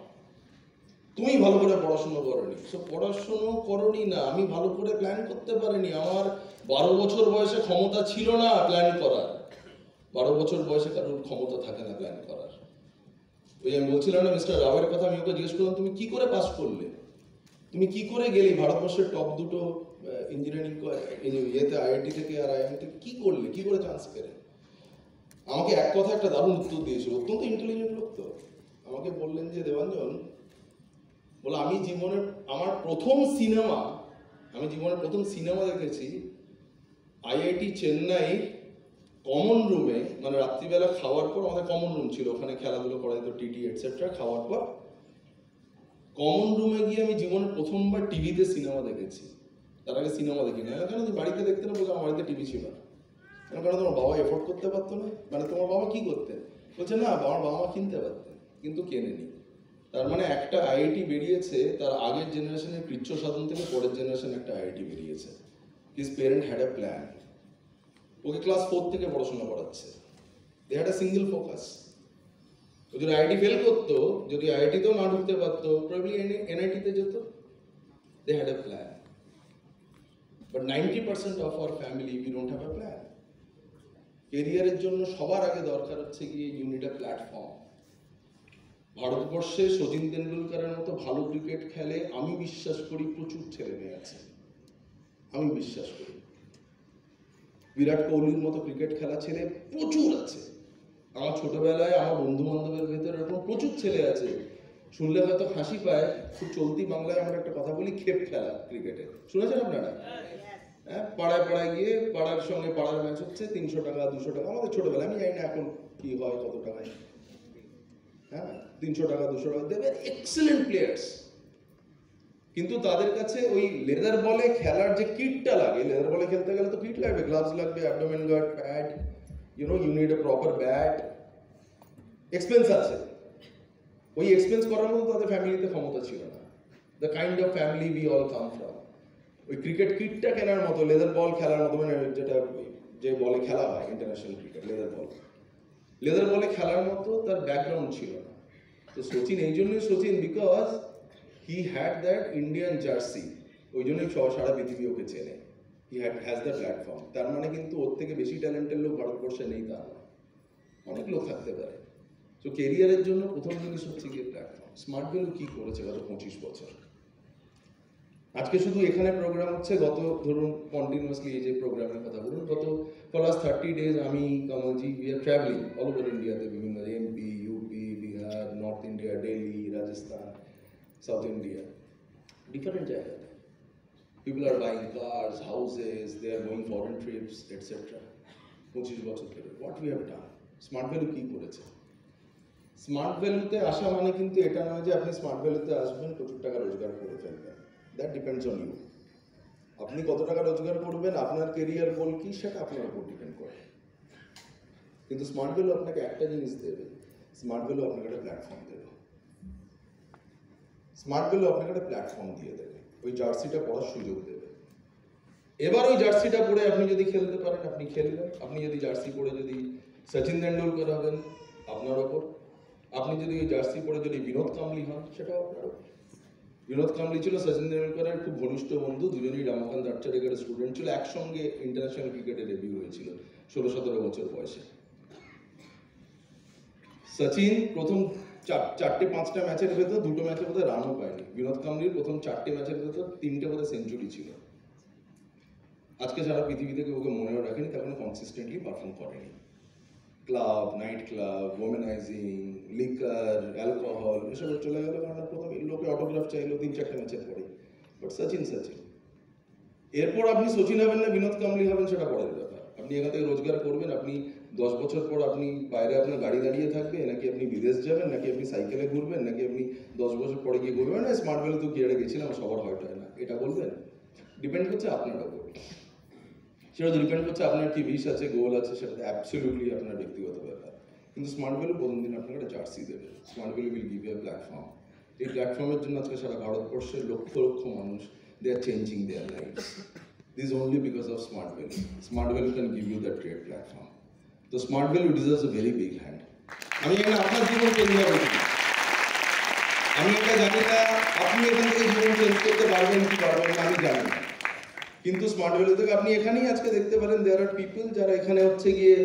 তুমি ভালো করে পড়াশুনো করনি। পড়াশুনো করনি না, আমি ভালো করে প্ল্যান করতে পারিনি। আমার 12 বছর বয়সে ক্ষমতা ছিল না প্ল্যান করার। 12 বছর বয়সে কারোর ক্ষমতা থাকে না প্ল্যান করার। ওই আমি বলছিলাম না মিস্টার রাওয়ের কথা, আমি ওকে জিজ্ঞেস করলাম তুমি কি করে পাস করলে, তুমি কি করে গেলি ভারতবর্ষের টপ দুটো ইঞ্জিনিয়ারিং ইয়েতে, আইআইটি থেকে আর আইএমআই থেকে, কি করলে, কি করে চান্স পেলে? আমাকে এক কথা একটা দারুণ উত্তর দিয়েছিল, অত্যন্ত ইন্টেলিজেন্ট লোক তো। আমাকে বললেন যে দেবাঞ্জন, বলে আমি জীবনের প্রথম সিনেমা দেখেছি আইআইটি চেন্নাই কমন রুমে, মানে রাত্রিবেলা খাওয়ার পর আমাদের কমন রুম ছিল, ওখানে খেলাধুলো করা যেত, টিটি এটসেট্রা। খাওয়ার পর কমন রুমে গিয়ে আমি জীবনের প্রথমবার টিভিতে সিনেমা দেখেছি। তার আগে সিনেমা দেখি না। কেন তুমি বাড়িতে দেখতে না? বলছে আমার বাড়িতে টিভি ছিল না। কারণ তোমার বাবা এফোর্ড করতে পারতো না। মানে তোমার বাবা কি করতেন? বলছে না, আমার বাবা মা কিনতে পারতেন, কিন্তু কেনেনি। তার মানে একটা আইআইটি বেরিয়েছে, তার আগের জেনারেশনের কৃচ্ছ সাধন থেকে পরের জেনারেশন একটা আইআইটি বেরিয়েছে। His parent had a plan. ওকে ক্লাস 4 থেকে পড়াশোনা করাচ্ছে। They had a single focus. ও যদি আইআইটি ফেল করতো, যদি আইআইটিতেও না ঢুকতে পারতো, প্রবলি এনআইটিতে যেত। They had a plan. But 90% of our family we don't have a plan. কেরিয়ারের জন্য সবার আগে দরকার হচ্ছে গিয়ে ইউ নিড আ প্ল্যাটফর্ম। ভারতবর্ষে সচিন তেন্ডুলকারের মতো ভালো ক্রিকেট খেলে আমি বিশ্বাস করি প্রচুর ছেলে মেয়ে আছে, আমি বিশ্বাস করি। বিরাট কোহলির মতো ক্রিকেট খেলা ছেলে প্রচুর আছে। আমার ছোটবেলায় আমার বন্ধু বান্ধবের ভেতরে এরকম প্রচুর ছেলে আছে, শুনলে হয়তো হাসি পায়। খুব চলতি বাংলায় আমরা একটা কথা বলি, খেপ খেলা ক্রিকেটে। শুনেছেন আপনারা? হ্যাঁ, পাড়ায় পাড়ায় গিয়ে পাড়ার সঙ্গে পাড়ার ম্যাচ হচ্ছে, 300 টাকা 200 টাকা। আমাদের ছোটবেলায়, আমি জানি না এখন কি হয়, কত টাকায়। হ্যাঁ, 300 টাকা 200 টাকা দেবে, এক্সেলেন্ট প্লেয়ার্স। কিন্তু তাদের কাছে ওই লেদার বলে খেলার যে কিটটা লাগে, লেদার বলে খেলতে গেলে তো কিট লাগবে, গ্লাভস লাগবে, abdomen guard, pad, you need a proper bat, expense আছে। ওই এক্সপেন্স করার মতো তাদের ফ্যামিলিতে ক্ষমতা ছিল না। The kind of family we all come from. ওই ক্রিকেট কিটটা কেনার মতো, লেদার বল খেলার মতো, মানে যেটা যে বলে খেলা হয় ইন্টারন্যাশনাল ক্রিকেট, লেদার বলে খেলার মতো তার ব্যাকগ্রাউন্ড ছিল না। তো সচিন এই জন্যই Sachin, because he had that Indian jersey. ওই জন্যই সারা পৃথিবী ওকে চেনে। He has the platform. তার মানে কিন্তু ওর থেকে বেশি ট্যালেন্টের লোক ভারতবর্ষে নেই তা নয়, অনেক লোক থাকতে পারে। তো কেরিয়ারের জন্য প্রথম জিনিস হচ্ছে গিয়ে প্ল্যাটফর্ম। স্মার্ট ভ্যালু কি করেছে গত 25 বছর? আজকে শুধু এখানে প্রোগ্রাম হচ্ছে, গত ধরুন কন্টিনিউয়াসলি এই যে প্রোগ্রামের কথা বলুন, গত ফর লাস্ট 30 days আমি Kamalji we are travelling all over ইন্ডিয়াতে, বিভিন্ন MP, UP, Bihar, north India, Delhi, Rajasthan, south India, different জায়গাতে। People are buying cars, houses, they are going foreign trips etcetera. 25 বছর ধরে what we have done. Smart value কি করেছে? Smart ভ্যালুতে আসা মানে কিন্তু এটা নয় যে আপনি স্মার্ট ভ্যালুতে আসবেন প্রচুর টাকা রোজগার করে ফেলবেন। That depends on you. আপনি কত টাকা রোজগার করবেন, আপনার কেরিয়ার গোল কি, সেটা আপনার উপর ডিপেন্ড করে। কিন্তু স্মার্ট ভ্যালু আপনাকে একটা জিনিস দেবে, স্মার্ট ভ্যালু আপনাকে একটা প্ল্যাটফর্ম দেবে। স্মার্ট ভ্যালু আপনাকে একটা প্ল্যাটফর্ম দিয়ে দেবে, ওই জার্সিটা পড়ার সুযোগ দেবে। এবার ওই জার্সিটা পরে আপনি যদি খেলতে পারেন, আপনি খেলবেন। আপনি যদি জার্সি পরে যদি সচিন তেন্ডুলকর হবেন, আপনার ওপর। আপনি যদি ওই জার্সি পরে যদি বিনোদ কাম্বলি হন, সেটাও আপনার ওপর। বিনোদ কাম্বলি ছিল সচিন তেন্ডুলকরের খুব ঘনিষ্ঠ বন্ধু, দুজনেই রামাকান্ত আর্চারের স্টুডেন্ট ছিল, একসঙ্গে ইন্টারন্যাশনাল ক্রিকেটে ডেবিউ হয়েছিল 16-17 বছর বয়সে। সচিন প্রথম 4-5টা ম্যাচের ভেতর 2টো ম্যাচে বোধহয় রানও পায়নি। বিনোদ কাম্বলির প্রথম 4টে ম্যাচের ভেতর 3টে বোধহয় সেঞ্চুরি ছিল। আজকে সারা পৃথিবী থেকে ওকে মনেও রাখেনি, তখন কনসিস্টেন্টলি পারফর্ম করেনি। Club, night club, womanising, liquor, alcohol এসব চলে গেল। কারণ প্রথমে লোকে অটোগ্রাফ চাইলো 3-4টে ম্যাচের পরে, বাট সচিন। এরপর আপনি সচিন হবেন না বিনোদ কাম্বলি হবেন সেটা পরের ব্যাপার। আপনি এখান থেকে রোজগার করবেন, আপনি 10 বছর পর আপনি বাইরে আপনার গাড়ি দাঁড়িয়ে থাকবে, নাকি আপনি বিদেশ যাবেন, নাকি আপনি সাইকেলে ঘুরবেন, নাকি আপনি 10 বছর পরে গিয়ে ঘুরবেন না স্মার্ট ভ্যালি তো গিয়ে গেছিলাম, সবার হয়তো হয় না, এটা বলবেন? ডিপেন্ড করছে আপনার উপর। সেটা ডিপেন্ড করছে আপনার কি উইশ আছে, গোল আছে, সেটা অ্যাবসলিউটলি আপনার ব্যক্তিগত ব্যাপার। কিন্তু স্মার্ট ভ্যালু প্রথম দিন আপনাকে একটা জার্সি দেবে। Smart value will give you a platform. এই প্ল্যাটফর্মের জন্য আজকে সারা ভারতবর্ষের লক্ষ লক্ষ মানুষ they are changing their lives. This is only because of Smart Value. Smart Value can give you that great platform. So Smart Value deserves a very big hand. আমি এখানে আপনার জীবন চেঞ্জ হবে কি, আমি এটা জানি না আপনি এখান থেকে জীবন চেঞ্জ করতে পারবেন কি পারবেন না, আমি জানি না। কিন্তু স্মার্ট ভ্যালু থেকে আপনি এখানেই আজকে দেখতে পারেন দেয়ার আর পিপল যারা এখানে হচ্ছে গিয়ে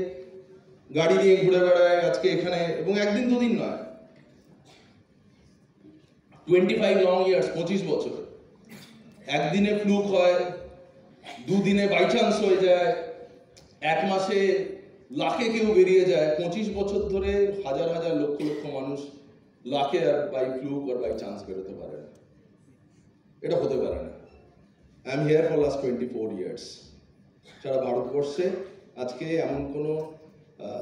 গাড়ি নিয়ে ঘুরে বেড়ায় আজকে এখানে, এবং একদিন দুদিন নয়, 25 লং ইয়ার্স, 25 বছর। একদিনে ফ্লুক হয়, দুদিনে বাই চান্স হয়ে যায়, এক মাসে লাখে কেউ বেরিয়ে যায়। 25 বছর ধরে হাজার হাজার লক্ষ লক্ষ মানুষ লাখে আর বাই ফ্লুক আর বাই চান্স বেরোতে পারে না, এটা হতে পারে না। I am here for last 24 years. সারা ভারতবর্ষে আজকে এমন কোনো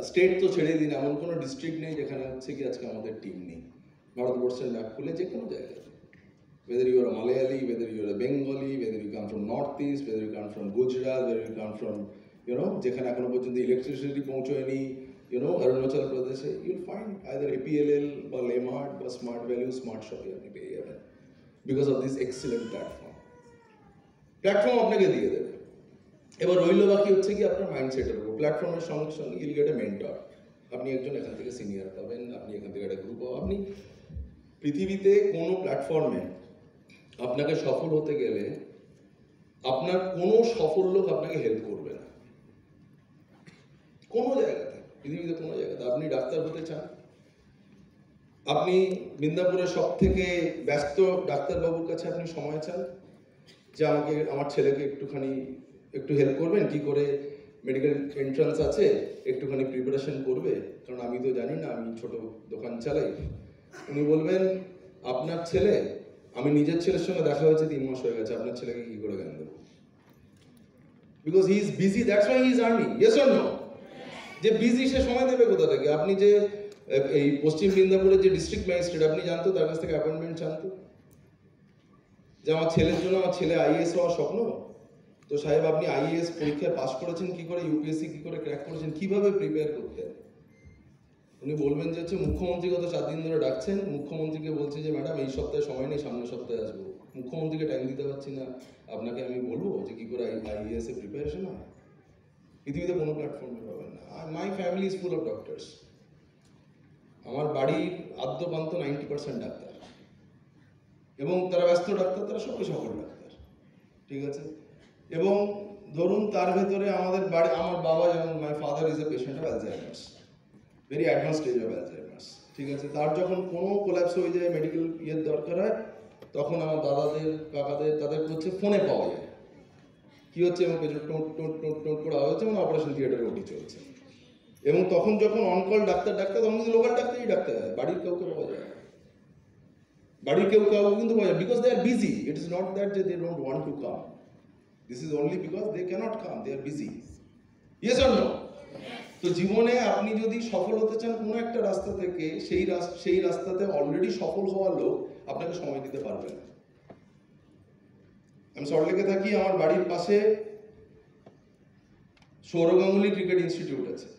স্টেট তো ছেড়ে দিন, এমন কোনো ডিস্ট্রিক্ট নেই যেখানে হচ্ছে কি আজকে আমাদের টিম নেই। ভারতবর্ষের ম্যাপ খুলে যে কোনো জায়গায়, whether you are a Malayali, whether you are a Bengali, whether you come from Northeast, whether you come from Gujarat, whether you come from, যেখানে এখনো পর্যন্ত ইলেকট্রিসিটি পৌঁছয়নি, অরুণাচল প্রদেশে, you'll find either APLL বা লেমার্ট বা স্মার্ট ভ্যালু, স্মার্ট শপে আপনি পেয়ে যাবেন, because of this excellent platform আপনাকে দিয়ে দেবে। এবার রইল বাকি হচ্ছে কি আপনার মাইন্ডসেটের উপর। প্ল্যাটফর্মের সঙ্গে সঙ্গে ইউল গেট এ মেন্টর। আপনি একজন এখান থেকে সিনিয়র পাবেন, আপনি এখান থেকে একটা গ্রুপ পাবেন। আপনি পৃথিবীতে কোনো প্ল্যাটফর্মে আপনাকে সফল হতে গেলে আপনার কোনো সফল লোক আপনাকে হেল্প করবে না, কোনো জায়গাতে, পৃথিবীতে কোনো জায়গাতে। আপনি ডাক্তার হতে চান, আপনি বৃন্দাপুরের সব থেকে ব্যস্ত ডাক্তারবাবুর কাছে আপনি সময় চান যে আমাকে আমার ছেলেকে একটু হেল্প করবেন, কি করে মেডিকেল এন্ট্রান্স আছে একটুখানি প্রিপারেশন করবে, কারণ আমি তো জানি না, আমি ছোট দোকান চালাই। উনি বলবেন আপনার ছেলে, আমি নিজের ছেলের সঙ্গে দেখা হয়েছে 3 মাস হয়ে গেছে, আপনার ছেলেকে কি করে জ্ঞান দেবো? Because he is busy, that's why he is earning. Yes or no? যে বিজি সে সময় দেবে কোথা থেকে? আপনি যে এই পশ্চিম মেদিনীপুরের যে ডিস্ট্রিক্ট ম্যাজিস্ট্রেট, আপনি জানতো তার কাছ থেকে অ্যাপয়েন্টমেন্ট জানতো যে আমার ছেলের জন্য, আমার ছেলে আইএএস হওয়ার স্বপ্ন, তো সাহেব আপনি আইএএস পরীক্ষায় পাস করেছেন কি করে, ইউপিএসসি কি করে ক্র্যাক করেছেন, কিভাবে প্রিপেয়ার করতেন? উনি বলবেন যে হচ্ছে মুখ্যমন্ত্রী গত 4 দিন ধরে ডাকছেন, মুখ্যমন্ত্রীকে বলছে যে ম্যাডাম এই সপ্তাহে সময় নেই, সামনের সপ্তাহে আসবো। মুখ্যমন্ত্রীকে টাইম দিতে পারছি না, আপনাকে আমি বলবো যে কি করে আইএএস এর প্রিপারেশন হয়? পৃথিবীতে কোনো প্ল্যাটফর্মে পাবেন না। My family is full of doctors. আমার বাড়ির আদ্যপান্ত 90% ডাক্তার, এবং তারা ব্যস্ত ডাক্তার, তারা সবাই সফল ডাক্তার, ঠিক আছে? এবং ধরুন তার ভেতরে আমার বাবা যেমন, my father is a patient of Alzheimer's, very advance stage of Alzheimer's, ঠিক আছে? তার যখন কোনো কোল্যাপস হয়ে যায়, মেডিকেল ইয়ের দরকার হয়, তখন আমার দাদাদের, কাকাদের, তাদের হচ্ছে ফোনে পাওয়া যায় কি হচ্ছে, এবং পেছনে টোট টোট টোট টোট করে আওয়াজ হচ্ছে, এবং অপারেশন থিয়েটারে ওটি চলছে। এবং তখন যখন অনকল ডাক্তার তখন কিন্তু লোকাল ডাক্তারই ডাক্তার হয়, বাড়ির কাউকে পাওয়া যায় না। বাড়ির কাউকে কিন্তু পাওয়া যায়, because they are busy. It is not that যে they don't want to come, this is only because they can't come, they are busy. Yes or no? তো জীবনে আপনি যদি সফল হতে চান কোনো একটা রাস্তা থেকে, সেই রাস্তাতে অলরেডি সফল হওয়ার লোক আপনাকে সময় দিতে পারবে না। আমি সল্টলেকে থাকি, আমার বাড়ির পাশে সৌরভ গাঙ্গুলি ক্রিকেট ইনস্টিটিউট আছে।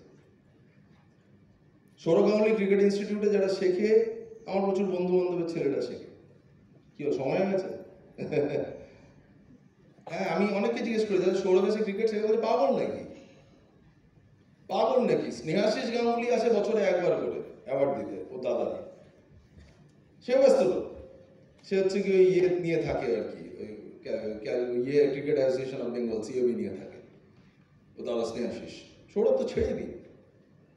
সৌরভ গাঙ্গুলি ক্রিকেট ইনস্টিটিউটে যারা শেখে, আমার প্রচুর বন্ধু বান্ধবের ছেলেরা শেখে। কি সময় হয়ে গেছে? হ্যাঁ, আমি অনেককে জিজ্ঞেস করি যারা সৌরভ এসে ক্রিকেট শেখে, বলে পাগল নাকি? পাগল নাকি? স্নেহাশিস গাঙ্গুলি আসে বছরে 1 বার করে অ্যাওয়ার্ড দিতে, ও দাদা, সে ব্যস্ত লোক, সে হচ্ছে কি ওই ইয়ে নিয়ে থাকে আর কি, cricket association of Bengal, COB নিয়ে থাকে ও দাদা স্নেহাশিস। সৌরভ তো ছেড়ে দিন,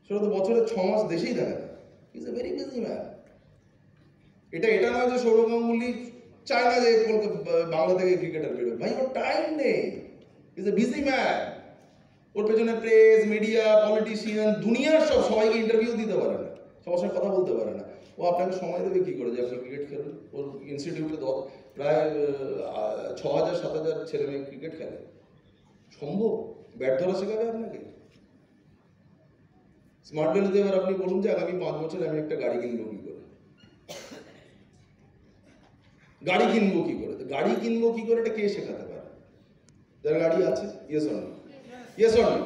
সৌরভ তো বছরে 6 মাস দেশেই থাকে না, is a very busy man. এটা নয় যে সৌরভ গাঙ্গুলি চায় না যে বাংলা থেকে ক্রিকেটার বেরোবে, ভাই ওর টাইম নেই, ইজ এ বিজি ম্যান। ওর পেছনে প্রেস, মিডিয়া, পলিটিশিয়ান, দুনিয়ার সবাইকে ইন্টারভিউ দিতে পারে না, সবার সঙ্গে কথা বলতে পারে না। ও আপনাকে সময় দেবে কি করে যে আপনি ক্রিকেট খেলুন? ওর ইনস্টিটিউটে প্রায় 6,000-7,000 ছেলে মেয়ে ক্রিকেট খেলে। সম্ভব? ব্যাট ধরা শেখাবে আপনাকে? স্মার্ট ভ্যালুতে এবার আপনি বলুন যে আগামী 5 বছরে আমি একটা গাড়ি কিনবো কি করে? গাড়ি কিনবো কি করে? তো গাড়ি কিনবো কি করে এটা কে শেখাতে পারে? যার গাড়ি আছে? Yes or no? Yes or no?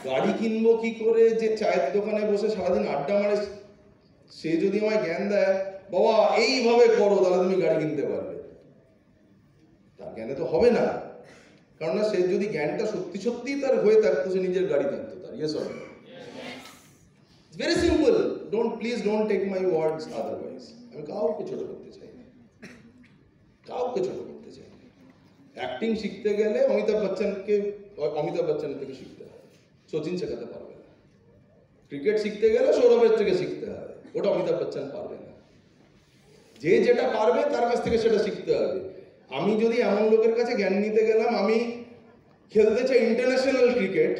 গাড়ি কিনবো কি করে যে চায়ের দোকানে বসে সারাদিন আড্ডা মারে, সে যদি আমায় জ্ঞান দেয় বাবা এইভাবে করো তাহলে তুমি গাড়ি কিনতে পারবে, তার জ্ঞানে তো হবে না। কারণ না, সে যদি জ্ঞানটা সত্যি সত্যি তার হয়ে থাকতো, সে নিজের গাড়ি থাকতো তার। Yes or no? Very simple. Please don't take my words otherwise. আমি কাউকে ছোট করতে চাই না, কাউকে ছোট করতে চাই না। অ্যাক্টিং শিখতে গেলে অমিতাভ বচ্চন থেকে শিখতে হবে, সচিন শেখাতে পারবে না। ক্রিকেট শিখতে গেলে সৌরভের থেকে শিখতে হবে, ওটা অমিতাভ বচ্চন পারবে না। যে যেটা পারবে তার কাছ থেকে সেটা শিখতে হবে। আমি যদি এমন লোকের কাছে জ্ঞান নিতে গেলাম, আমি খেলতে চাই ইন্টারন্যাশনাল ক্রিকেট,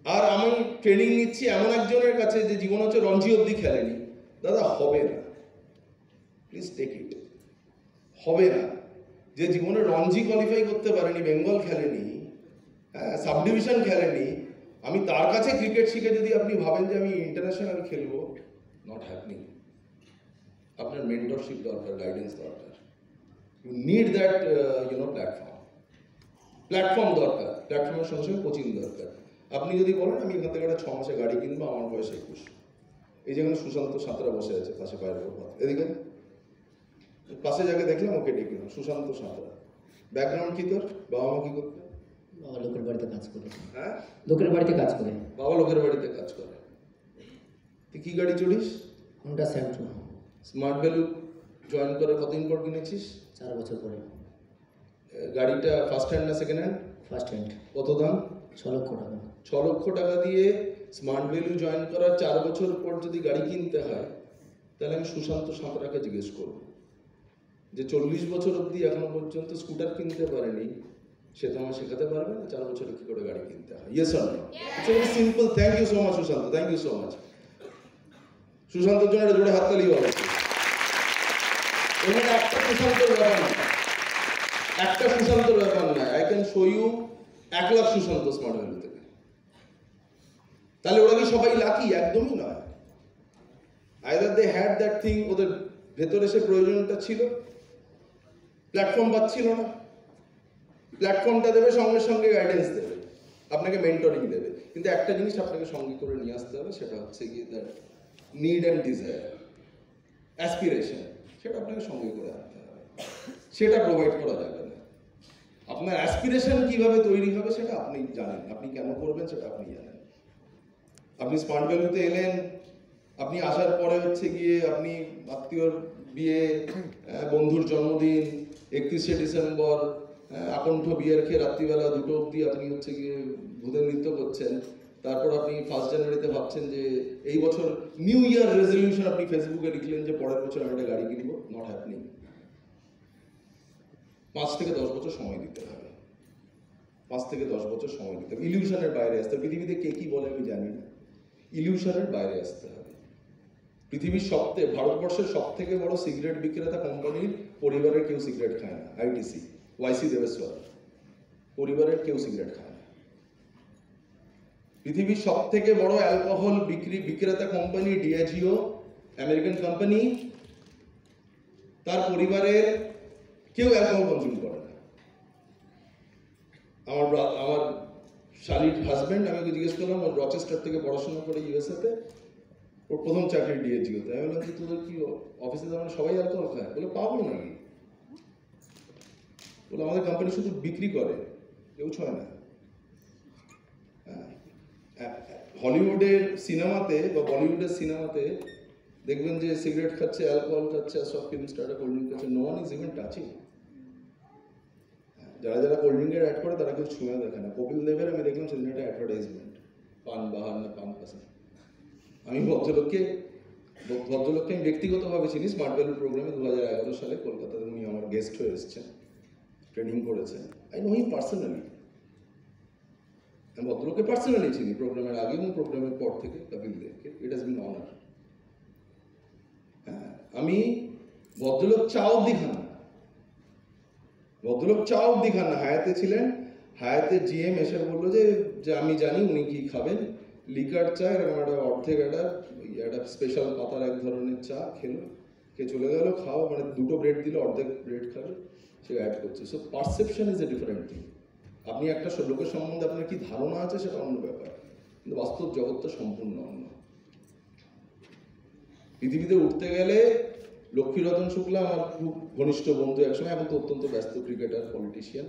আর আমি ট্রেনিং নিচ্ছি এমন একজনের কাছে যে জীবন হচ্ছে রঞ্জি অবধি খেলেনি, দাদা হবে না। Please take it. হবে না। যে জীবনে রঞ্জি কোয়ালিফাই করতে পারেনি, বেঙ্গল খেলেনি, সাব ডিভিশন খেলেনি, আমি তার কাছে ক্রিকেট শিখে যদি আপনি ভাবেন যে আমি ইন্টারন্যাশনাল খেলবো, নট হ্যাপনিং। আপনার মেন্টরশিপ দরকার, গাইডেন্স দরকার। ইউ নিড দ্যাট প্ল্যাটফর্ম দরকার। প্ল্যাটফর্মের সঙ্গে সঙ্গে কোচিং দরকার। আপনি যদি বলেন আমি এখান থেকে একটা 6 মাসে গাড়ি কিনবো, আমার বয়স 21, এই যেখানে সুশান্ত সাঁতরা বসে আছে পাশে পায়ের উপর, এদিকে পাশে যাকে দেখলাম ওকে ডেকে, সুশান্ত সাঁতরা। ব্যাকগ্রাউন্ড কি তোর? বাবা মা কি করতে? বাবা লোকের বাড়িতে কাজ করে। হ্যাঁ, লোকের বাড়িতে কাজ করে। বাবা লোকের বাড়িতে কাজ করে। তুই কি গাড়ি চড়িস? Honda Santro. Smart value join করে কতদিন পর কিনেছিস? 4 বছর পরে। গাড়িটা ফার্স্ট হ্যান্ড না সেকেন্ড হ্যান্ড? First hand. কত দাম? 6 লক্ষ টাকা। 6 লক্ষ টাকা দিয়ে স্মার্ট ভ্যালু জয়েন করার 4 বছর পর যদি গাড়ি কিনতে হয়, তাহলে আমি সুশান্ত সাঁতরাকে জিজ্ঞেস করবো যে 40 বছর অবধি এখনো পর্যন্ত স্কুটার কিনতে পারেনি, সে তো আমার শেখাতে পারবে না 4 বছরে কি করে গাড়ি কিনতে হয়। Yes or no? It's very simple. Thank you so much Sushant, thank you so much. সুশান্তর জন্য একটা জোরে হাততালি হবে। এখানে একটা সুশান্তর ব্যাপার না, একটা সুশান্তর ব্যাপার না। I can show you 1 lakh Sushant smart value থেকে। তাহলে ওরা কি সবাই লাকি? একদমই নয়। Either they had that thing, ওদের ভেতরে সে প্রয়োজনটা ছিল, প্ল্যাটফর্ম পাচ্ছিল না। প্ল্যাটফর্মটা দেবে, সঙ্গে সঙ্গে গাইডেন্স দেবে, আপনাকে মেন্টরিং দেবে, কিন্তু একটা জিনিস আপনাকে সঙ্গে করে নিয়ে আসতে হবে, সেটা হচ্ছে কি that need and desire, aspiration, সেটা আপনাকে সঙ্গে করে আনতে হবে। সেটা প্রোভাইড করা যাবে না। আপনার অ্যাসপিরেশন কিভাবে তৈরি হবে সেটা আপনি জানেন, আপনি কেন করবেন সেটা আপনি জানেন। আপনি স্মার্ট ভ্যালুতে এলেন, আপনি আসার পরে হচ্ছে গিয়ে আপনি আত্মীয়র বিয়ে, বন্ধুর জন্মদিন, 31শে ডিসেম্বর, আকণ্ঠ বিয়ের খেয়ে রাত্রিবেলা 2টো অবধি আপনি হচ্ছে গিয়ে ভূতের নৃত্য করছেন। তারপর আপনি 1 জানুয়ারিতে ভাবছেন যে এই বছর নিউ ইয়ার রেজলিউশন আপনি ফেসবুকে লিখলেন যে পরের বছর আমি একটা গাড়ি কিনবো। Not happening. 5 থেকে 10 বছর সময় দিতে হবে। 5 থেকে 10 বছর সময় দিতে হবে। ইলিউশনের বাইরে আসতে হবে। পৃথিবীতে কে কি বলে আমি জানি না, ইলিউশনের বাইরে আসতে হবে। পৃথিবীর ভারতবর্ষের সব থেকে বড় সিগারেট বিক্রেতা কোম্পানির পরিবারের কেউ সিগারেট খায় না। আইটিসি, ওয়াইসি দেবেশ্বর, পরিবারের কেউ সিগারেট খায় না। পৃথিবীর সব থেকে বড় অ্যালকোহল বিক্রেতা কোম্পানি ডিয়াজিও, আমেরিকান কোম্পানি, তার পরিবারের কেউ অ্যালকোহল কনজিউম করে না। আমার শালির হাজব্যান্ড, আমি ওকে জিজ্ঞেস করলাম, ওর রচেস্টার থেকে পড়াশোনা করে ইউএসএতে, ওর প্রথম চাকরি ডিএজিওতে। আমি বললাম যে তোদের কি অফিসে যেমন সবাই অ্যালকোহল খায়? বলে পাবো নাকি? বলে আমাদের কোম্পানি শুধু বিক্রি করে, কেউ ছয় না। হলিউডের সিনেমাতে বা বলিউডের সিনেমাতে দেখবেন যে সিগারেট খাচ্ছে, অ্যালকোহল খাচ্ছে, আর সব ফিল্ম স্টাররা কোল্ড ড্রিঙ্ক খাচ্ছে। No one is even touching. যারা যারা কোল্ড ড্রিঙ্কের অ্যাড করে তারা কেউ ছুঁয়ে দেখে না। কপিল দেবের আমি দেখলাম সেদিন একটা অ্যাডভার্টাইজমেন্ট, পান বাহার না পান পাশে। আমি ভদ্রলোককে আমি ব্যক্তিগতভাবে চিনি। স্মার্ট ভ্যালু প্রোগ্রামে 2011 সালে কলকাতাতে উনি আমার গেস্ট হয়ে এসেছেন, ট্রেনিং করেছেন। I know him personally. আমি ভদ্রলোককে পার্সোনালি চিনি, প্রোগ্রামের আগে এবং প্রোগ্রামের পর থেকে কপিল দেবকে। It has been honour. হ্যাঁ, আমি ভদ্রলোক চা অব্দি খান না, ভদ্রলোক চা অব্দি খান না। হায়াতে ছিলেন, হায়াতের জিএম এসে বললো যে আমি জানি উনি কি খাবেন, লিকার চা এরকম একটা অর্ধেক একটা স্পেশাল পাতার এক ধরনের চা খেলো, খেয়ে চলে গেলো। খাওয়া মানে দুটো ব্রেড দিলে অর্ধেক ব্রেড খাবে, সে অ্যাড করছে। So perception is a different thing. আপনি একটা লোকের সম্বন্ধে আপনার কি ধারণা আছে সেটা অন্য ব্যাপার, কিন্তু বাস্তব জগৎটা সম্পূর্ণ অন্য। পৃথিবীতে উঠতে গেলে লক্ষ্মীরতন শুক্লা আমার খুব ঘনিষ্ঠ বন্ধু একসময়, এখন তো অত্যন্ত ব্যস্ত ক্রিকেটার, পলিটিশিয়ান।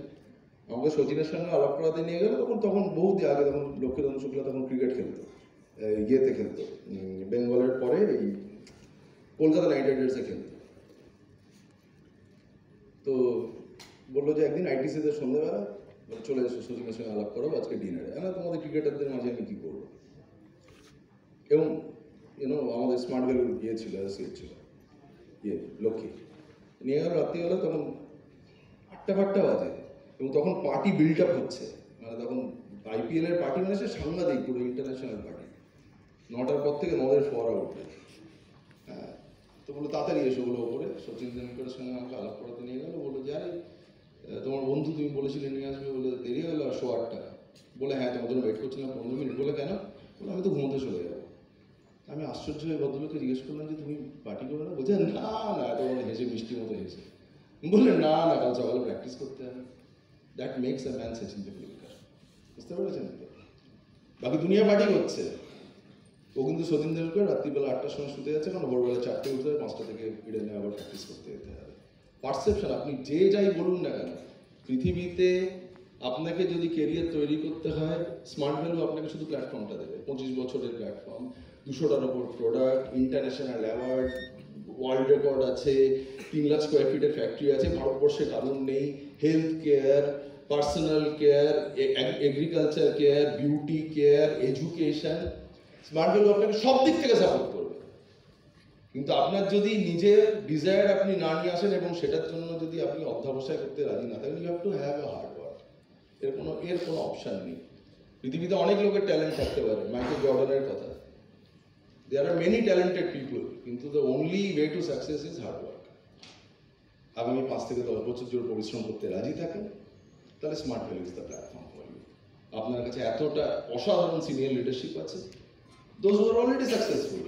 আমাকে সচিনের সঙ্গে আলাপ করাতে নিয়ে গেল, তখন বহু আগে, তখন লক্ষ্মীরতন শুক্লা তখন ক্রিকেট খেলতো, ইয়েতে খেলতো, বেঙ্গলের পরে এই কলকাতা নাইট রাইডার্সে খেলতো। তো বললো যে একদিন আইটিসিতে সন্ধ্যেবেলা চলে এসো, সচিনের সঙ্গে আলাপ করো আজকে ডিনারে। না তোমাদের ক্রিকেটারদের মাঝে আমি কি করবো। এবং আমাদের স্মার্ট ভ্যালু ইয়ে ছিল, অ্যাসোসিয়েট ছিল, লক্ষ্মী নিয়ে গেল রাত্রিবেলা, তখন 8টা বাজে, এবং তখন পার্টি বিল্ড আপ হচ্ছে, মানে তখন IPL এর পার্টি মানে সে সাংঘাতিক, পুরো ইন্টারন্যাশনাল পার্টি। 9টার পর থেকে নদের ফোয়ারা উঠবে। হ্যাঁ, তো বললো তাড়াতাড়ি এসো, বলো ওপরে। সচিন তেন্ডুলকরের সঙ্গে আমাকে আলাপ করাতে নিয়ে গেলো, বললো যে আরে তোমার বন্ধু তুমি বলেছিলে নিয়ে আসবে, বলে দেরি হলো 8:15। বলে হ্যাঁ তোমার জন্য ওয়েট করছিলাম 15 মিনিট। বলে কেন? বলে আমি তো ঘুমোতে চলে যাবো। আমি আশ্চর্য হয়ে ভদ্রলোককে জিজ্ঞেস করলাম যে তুমি পার্টি করো না? বলছে না না, এত বড় হেসে মিষ্টি মতো হেসে বললেন না না, কাল সকালে প্র্যাকটিস করতে হবে। That makes a man Sachin Tendulkar. বুঝতে পেরেছেন তো? বাকি দুনিয়া পার্টি করছে, ও কিন্তু সচিন তেন্ডুলকর রাত্রিবেলা 8টার সময় শুতে যাচ্ছে, কারণ ভোরবেলা 4টে উঠতে হবে, 5টা থেকে ইডেনে আবার প্র্যাকটিস করতে যেতে হবে। পারসেপশন, আপনি যে যাই বলুন না কেন, পৃথিবীতে আপনাকে যদি কেরিয়ার তৈরি করতে হয়, স্মার্ট ভ্যালু আপনাকে শুধু প্ল্যাটফর্মটা দেবে। 25 বছরের প্ল্যাটফর্ম, 200টার ওপর product, international award, world record আছে, 3 লাখ স্কোয়ার ফিটের ফ্যাক্টরি আছে, ভারতবর্ষে কারণ নেই। Health care, personal care, agriculture care, beauty care, education, smart value আপনাকে সব দিক থেকে সাপোর্ট করবে। কিন্তু আপনার যদি নিজের ডিজায়ার আপনি না নিয়ে আসেন এবং সেটার জন্য যদি আপনি অধ্যাবসায় করতে রাজি না থাকেন, you have to have a hard work. এর কোনো অপশন নেই। পৃথিবীতে অনেক লোকের ট্যালেন্ট থাকতে পারে, মাইকেল জর্ডানের কথা, there are many talented people, কিন্তু the only way to success is hard work. আগামী 5 থেকে 10 বছর জোর পরিশ্রম করতে রাজি থাকেন, তাহলে smart value is the platform for you. আপনার কাছে এতটা অসাধারণ সিনিয়র লিডারশিপ আছে, those who are already successful.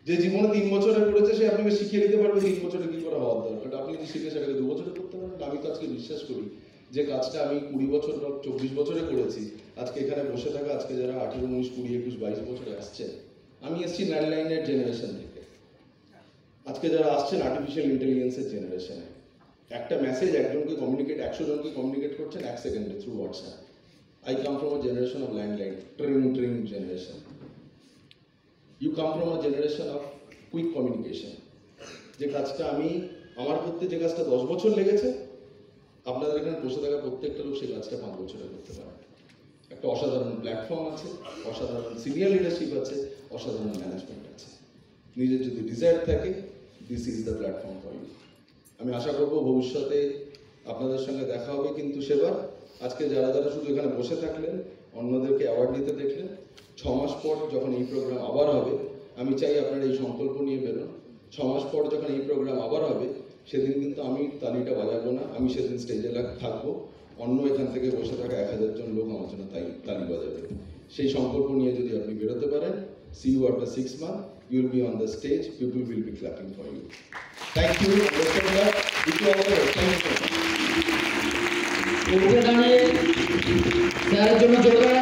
যে জীবনে 3 বছরে করেছে সে আপনাকে শিখিয়ে দিতে পারবে 3 বছরে কি করে হওয়ার দরকার। আপনি যদি শিখে সেটাকে 2 বছরে করতে পারেন। আমি তো আজকে বিশ্বাস করি যে কাজটা আমি 20 বছর বা 24 বছরে করেছি, আজকে এখানে বসে থাকা আজকে যারা 18, 19, 20, 21, 22 বছরে আসছে, আমি এসেছি ল্যান্ডলাইনের জেনারেশন থেকে, আজকে যারা আসছেন আর্টিফিশিয়াল ইন্টেলিজেন্সের জেনারেশনে। একটা মেসেজ একজনকে কমিউনিকেট, 100 জনকে কমিউনিকেট করছেন 1 সেকেন্ডে through WhatsApp. I come from a generation of landline, tring generation. You come from a generation of quick communication. যে কাজটা আমার করতে যে কাজটা 10 বছর লেগেছে, আপনাদের এখানে বসে থাকা প্রত্যেকটা লোক সেই কাজটা 5 বছরে করতে পারে। একটা অসাধারণ প্ল্যাটফর্ম আছে, অসাধারণ সিনিয়র লিডারশিপ আছে, অসাধারণ ম্যানেজমেন্ট আছে। নিজের যদি ডিজায়ার থাকে, this is the platform for you. আমি আশা করব ভবিষ্যতে আপনাদের সঙ্গে দেখা হবে। কিন্তু সেবার আজকে যারা শুধু এখানে বসে থাকলেন, অন্যদেরকে অ্যাওয়ার্ড নিতে দেখলেন, 6 মাস পর যখন এই প্রোগ্রাম আবার হবে, আমি চাই আপনারা এই সংকল্প নিয়ে বেরোন। 6 মাস পর যখন এই প্রোগ্রাম আবার হবে, সেদিন কিন্তু আমি তালিটা বাজাবো না, আমি সেদিন স্টেজে থাকবো, অন্য এখান থেকে বসে থাকা 1000 জন লোক আমার জন্য তালি বাজাবে। সেই সংকল্প নিয়ে যদি আপনি বেরোতে পারেন, see you after 6 months, you will be on the stage, people will be clapping for you. Thank you. দাঁড়িয়ে স্যারের জন্য জোরদার